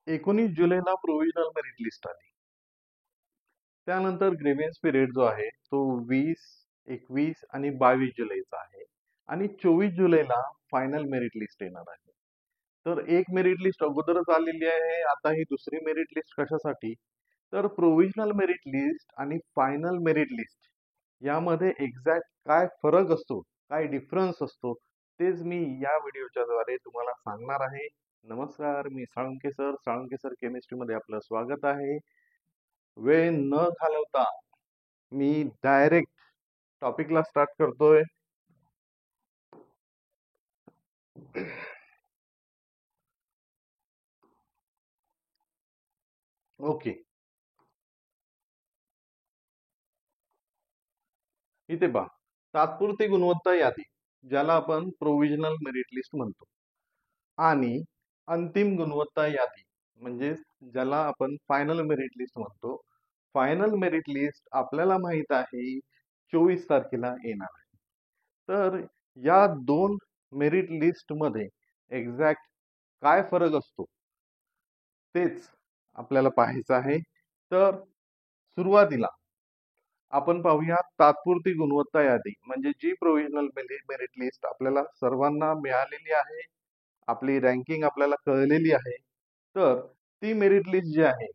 19 जुलैला provisional merit list आली. त्यानंतर ग्रेव्हियन्स पिरियड जो आहे तो 20, 21 आणि 22 जुलैचा आहे आणि 24 जुलैला फायनल मेरिट लिस्ट येणार आहे. तर एक मेरिट लिस्ट अगोदरच आलेली आहे. आता ही दुसरी मेरिट लिस्ट कशासाठी? तर प्रोव्हिजनल मेरिट लिस्ट आणि फायनल मेरिट लिस्ट यामध्ये एक्झॅक्ट काय फरक असतो, काय डिफरन्स असतो, तेच मी या व्हिडिओच्या द्वारे तुम्हाला सांगणार आहे. नमस्कार, मी साळुंके सर केमिस्ट्रीमध्ये आपलं स्वागत आहे. वेळ न घालवता मी डायरेक्ट टॉपिकला स्टार्ट करतोय. ओके, इथे पहा, तात्पुरती गुणवत्ता यादी ज्याला आपण प्रोव्हिजनल मेरिट लिस्ट म्हणतो आणि अंतिम गुणवत्ता यादी म्हणजे ज्याला आपण फायनल मेरिट लिस्ट म्हणतो. फायनल मेरिट लिस्ट आपल्याला माहित आहे 24 तारखेला येणार आहे. तर या दोन मेरिट लिस्ट मध्ये एक्झॅक्ट काय फरक असतो तेच आपल्याला पाहायचं आहे. तर सुरुवातीला आपण पाहूया तात्पुरती गुणवत्ता यादी म्हणजे जी प्रोव्हिजनल मेरिट लिस्ट आपल्याला सर्वांना मिळालेली आहे, आपली रँकिंग आपल्याला कळलेली आहे. तर ती मेरिट लिस्ट जी आहे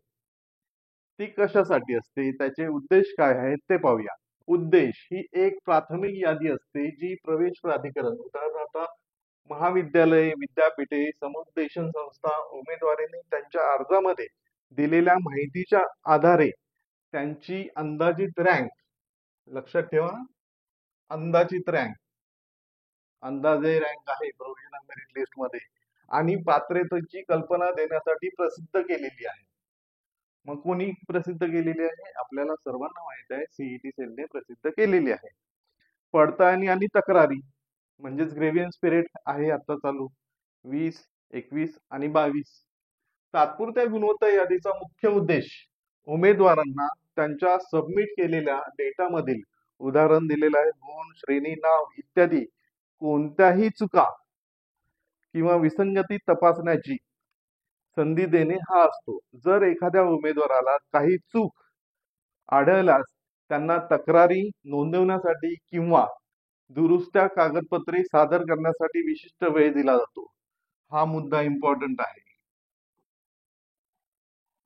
ती कशासाठी असते, त्याचे उद्देश काय आहेत ते पाहूया. उद्देश ही एक प्राथमिक यादी असते जी प्रवेश प्राधिकरण उदाहरणार्थ महाविद्यालय, विद्यापीठे, समुपदेशन संस्था उमेदवारांनी त्यांच्या अर्जामध्ये दिलेल्या माहितीच्या आधारे त्यांची अंदाजित रँक, लक्षात ठेवा, अंदाजित रँक, अंदाजे रँक आहे प्रोव्हिजनल मेरिट लिस्ट मध्ये आणि पात्रतेची कल्पना देण्यासाठी प्रसिद्ध केलेली आहे. मग कोणी प्रसिद्ध केलेली आहे? आपल्याला सर्वांना माहित आहे, सीईटी सेलने प्रसिद्ध केलेली आहे. पडताळणी आणि तक्रारी म्हणजेच ग्रेव्हियन्स पिरियड आहे आता चालू 20, 21 आणि 22. तात्पुरत्या गुणवत्ता यादीचा मुख्य उद्देश उमेदवारांना त्यांच्या सबमिट केलेल्या डेटामधील उदाहरण दिलेलं आहे, गुण, श्रेणी, नाव इत्यादी कोणत्याही चुका किंवा विसंगती तपासण्याची संधी देणे हा असतो. जर एखाद्या उमेदवाराला काही चूक आढळल्यास त्यांना तक्रारी नोंदवण्यासाठी किंवा दुरुस्त्या कागदपत्रे सादर करण्यासाठी विशिष्ट वेळ दिला जातो. हा मुद्दा इम्पॉर्टंट आहे.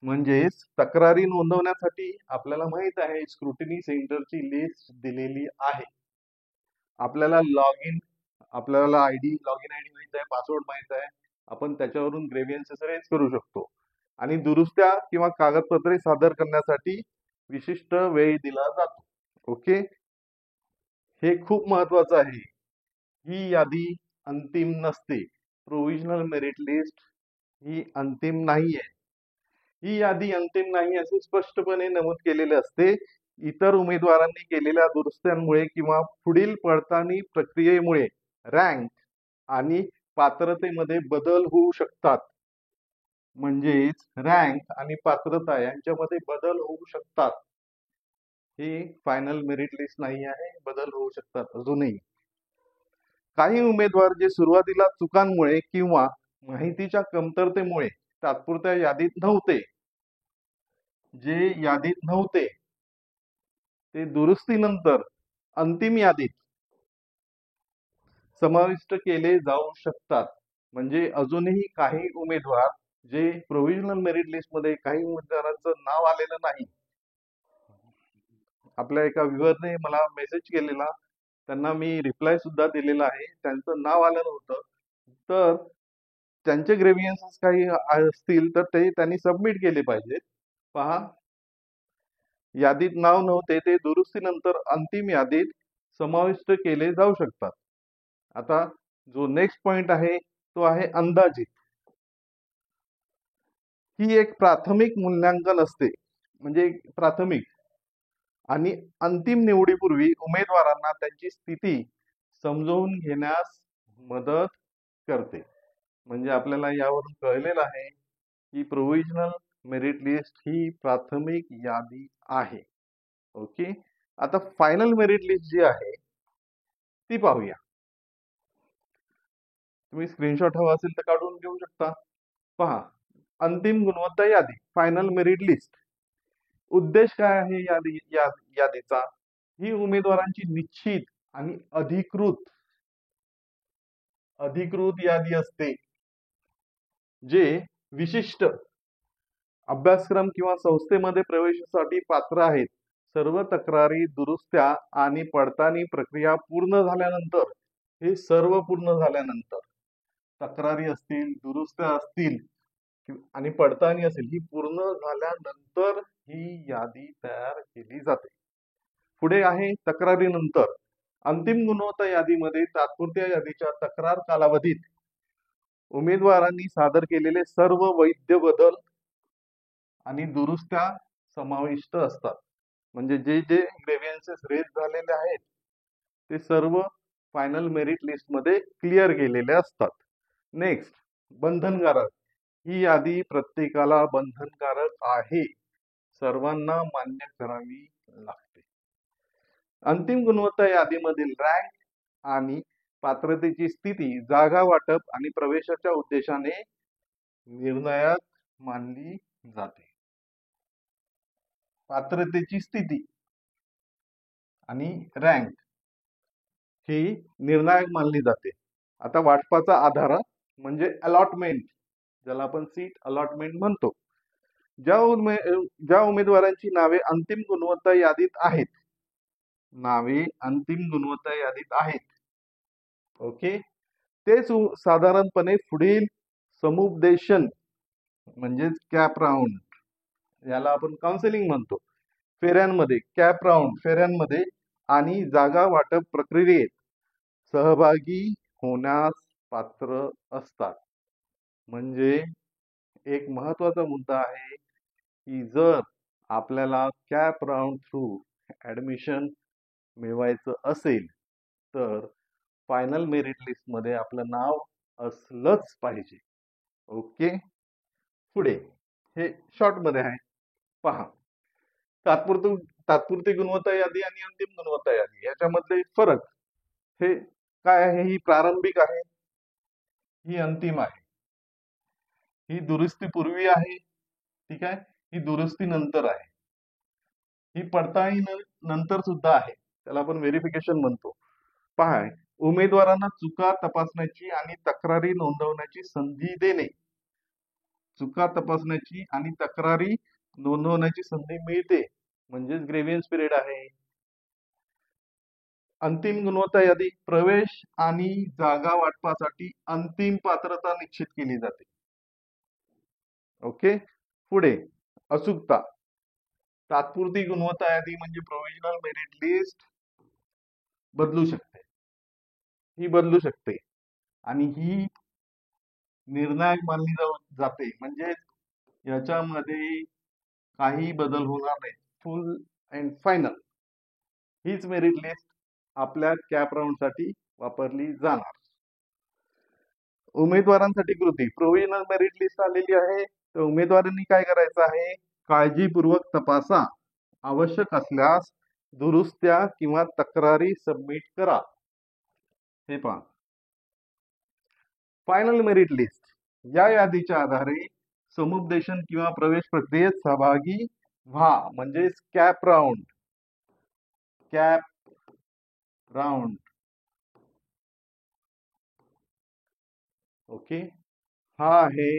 म्हणजेच तक्रारी नोंदवण्यासाठी आपल्याला माहित आहे स्क्रुटिनी सेंटरची लिस्ट दिलेली आहे. आपल्याला आपल्याला लॉगिन आयडी माहित आहे, पासवर्ड माहित आहे, आपण त्याच्यावरून ग्रेव्हियन्सेस रेज करू शकतो आणि दुरुस्त्या किंवा कागदपत्रे सादर करण्यासाठी विशिष्ट वेळ दिला जातो. ओके, हे खूप महत्वाचं आहे. ही यादी अंतिम नसते. प्रोव्हिजनल मेरिट लिस्ट ही अंतिम नाहीये. ही यादी अंतिम नाही असे स्पष्टपणे नमूद केलेले असते. इतर उमेदवारांनी केलेल्या दुरुस्त्यांमुळे किंवा पुढील पडताळणी प्रक्रियेमुळे रँक आणि पात्रतेमध्ये बदल होऊ शकतात. म्हणजेच रँक आणि पात्रता यांच्यामध्ये बदल होऊ शकतात. ही फायनल मेरिट लिस्ट नाही आहे, बदल होऊ शकतात अजूनही. काही उमेदवार जे सुरुवातीला चुकांमुळे किंवा माहितीच्या कमतरतेमुळे तात्पुरत्या यादीत नव्हते, ते दुरुस्तीनंतर अंतिम यादीत समाविष्ट केले जाऊ शकतात. म्हणजे अजूनही काही उमेदवार जे प्रोव्हिजनल मेरिट लिस्ट मध्ये काही उमेदवारांचं नाव आलेलं नाही, आपल्या एका व्ह्युअरने मला मेसेज केलेला, त्यांना मी रिप्लाय सुद्धा दिलेला आहे, त्यांचं नाव आलं नव्हतं, तर त्यांचे ग्रेव्हियन्सेस काही असतील तर ते त्यांनी सबमिट केले पाहिजे. पहा, यादीत नाव नव्हते ते दुरुस्तीनंतर अंतिम यादीत समाविष्ट केले जाऊ शकतात. आता जो नेक्स्ट पॉइंट आहे तो आहे अंदाजित. ही एक प्राथमिक मूल्यांकन असते, म्हणजे प्राथमिक आणि अंतिम निवडीपूर्वी उमेदवारांना त्यांची स्थिती समजून घेण्यास मदत करते. म्हणजे आपल्याला यावरून कळलेलं आहे की प्रोव्हिजनल मेरिट लिस्ट ही प्राथमिक यादी आहे. ओके, आता फायनल मेरिट लिस्ट जी आहे ती पाहूया. तुम्ही स्क्रीनशॉट हवा असेल तर काढून घेऊ शकता. पहा, अंतिम गुणवत्ता यादी, फायनल मेरिट लिस्ट. उद्देश काय आहे यादीचा? ही उमेदवारांची निश्चित आणि अधिकृत यादी असते, जे विशिष्ट अभ्यासक्रम किंवा संस्थेमध्ये प्रवेशासाठी पात्र आहेत. सर्व तक्रारी, दुरुस्त्या आणि पडताळणी प्रक्रिया पूर्ण झाल्यानंतर, हे सर्व पूर्ण झाल्यानंतर, तक्रारी असतील, दुरुस्त्या असतील आणि पडताळणी असेल, ही पूर्ण झाल्यानंतर ही यादी तयार केली जाते. पुढे आहे तक्रारीनंतर. अंतिम गुणवत्ता यादीमध्ये तात्पुरत्या यादीच्या तक्रार कालावधीत उमेदवारांनी सादर केलेले सर्व वैध बदल आणि दुरुस्त्या समाविष्ट असतात. म्हणजे जे जे ग्रेव्हियन्सेस रेज झालेले आहेत ते सर्व फायनल मेरिट लिस्ट मध्ये क्लिअर केलेले असतात. नेक्स्ट, बंधनकारक. ही यादी प्रत्येकाला बंधनकारक आहे, सर्वांना मान्य करावी लागते. अंतिम गुणवत्ता यादीमधील रँक आणि पात्रतेची स्थिती जागा वाटप आणि प्रवेशाच्या उद्देशाने निर्णायक मानली जाते. पात्रतेची स्थिती आणि रँक ही निर्णायक मानली जाते. आता वाटपाचा आधार म्हणजे अलॉटमेंट, ज्याला आपण सीट अलॉटमेंट म्हणतो. ज्या उमेदवारांची नावे अंतिम गुणवत्ता यादीत आहेत, ओके, ते साधारणपणे पुढील समुपदेशन म्हणजे कॅप राऊंड, याला आपण काउन्सिलिंग म्हणतो, कॅप राऊंड फेऱ्यांमध्ये आणि जागा वाटप प्रक्रियेत सहभागी होण्यास पात्र असतात. म्हणजे एक महत्वाचा मुद्दा आहे की जर आपल्याला कॅप राऊंड थ्रू ऍडमिशन मिळवायचं असेल तर फायनल मेरिट लिस्ट मध्ये आपलं नाव असलंच पाहिजे. ओके, पुढे हे शॉर्ट मध्ये आहे, पहा. तात्पुरती गुणवत्ता यादी आणि अंतिम गुणवत्ता यादी याच्यामधले फरक हे काय आहे? ही प्रारंभिक आहे, ही अंतिम आहे. ही दुरुस्ती पूर्वी आहे, ठीक आहे, ही दुरुस्ती नंतर आहे. ही पडताळणी नंतर सुद्धा आहे, त्याला आपण व्हेरिफिकेशन म्हणतो. पहा, उमेदवारांना चुका तपासण्याची आणि तक्रारी नोंदवण्याची संधी देणे. चुका तपासण्याची आणि तक्रारी नोंदवण्याची संधी मिळते, म्हणजेच ग्रेव्हियन्स पिरियड आहे. अंतिम गुणवत्ता यादी, प्रवेश आणि जागा वाटपासाठी अंतिम पात्रता निश्चित केली जाते. ओके, पुढे अचूकता. तात्पुरती गुणवत्ता यादी म्हणजे प्रोव्हिजनल मेरिट लिस्ट बदलू शकते आणि ही निर्णायक मानली जाते, म्हणजे याच्यामध्ये काही बदल होणार नाही, फुल अँड फायनल हीच मेरिट लिस्ट आपल्या कॅप राऊंड साठी वापरली जाणार. उमेदवारांसाठी कृती. प्रोव्हिजनल मेरिट लिस्ट आलेली आहे, तर उमेदवारांनी काय करायचं आहे? काळजीपूर्वक तपासा, आवश्यक असल्यास दुरुस्त्या किंवा तक्रारी सबमिट करा. हे पहा, फायनल मेरिट लिस्ट या यादीच्या आधारे समुपदेशन किंवा प्रवेश प्रक्रियेत सहभागी व्हा, म्हणजे कॅप राऊंड. ओके, हा आहे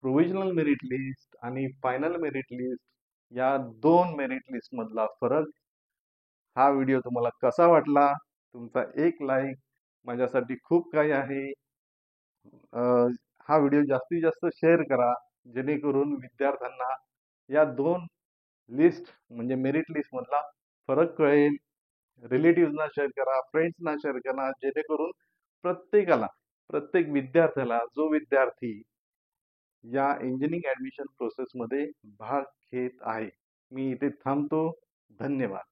प्रोव्हिजनल मेरिट लिस्ट आणि फायनल मेरिट लिस्ट या दोन मेरिट लिस्ट मधला फरक. हा व्हिडिओ तुम्हाला कसा वाटला? तुमचा एक लाईक माझ्यासाठी खूप काही आहे. हा व्हिडिओ जास्तीत जास्त शेअर करा, जेणेकरून विद्यार्थ्यांना या दोन लिस्ट म्हणजे मेरिट लिस्ट मधला फरक कळेल. रिलेटिव्हना शेअर करा, फ्रेंड्सना शेअर करा, जेणेकरून प्रत्येक विद्यार्थ्याला, जो विद्यार्थी या इंजिनिअरिंग ऍडमिशन प्रोसेस मध्ये भाग घेत आहे. मी इथे थांबतो. धन्यवाद.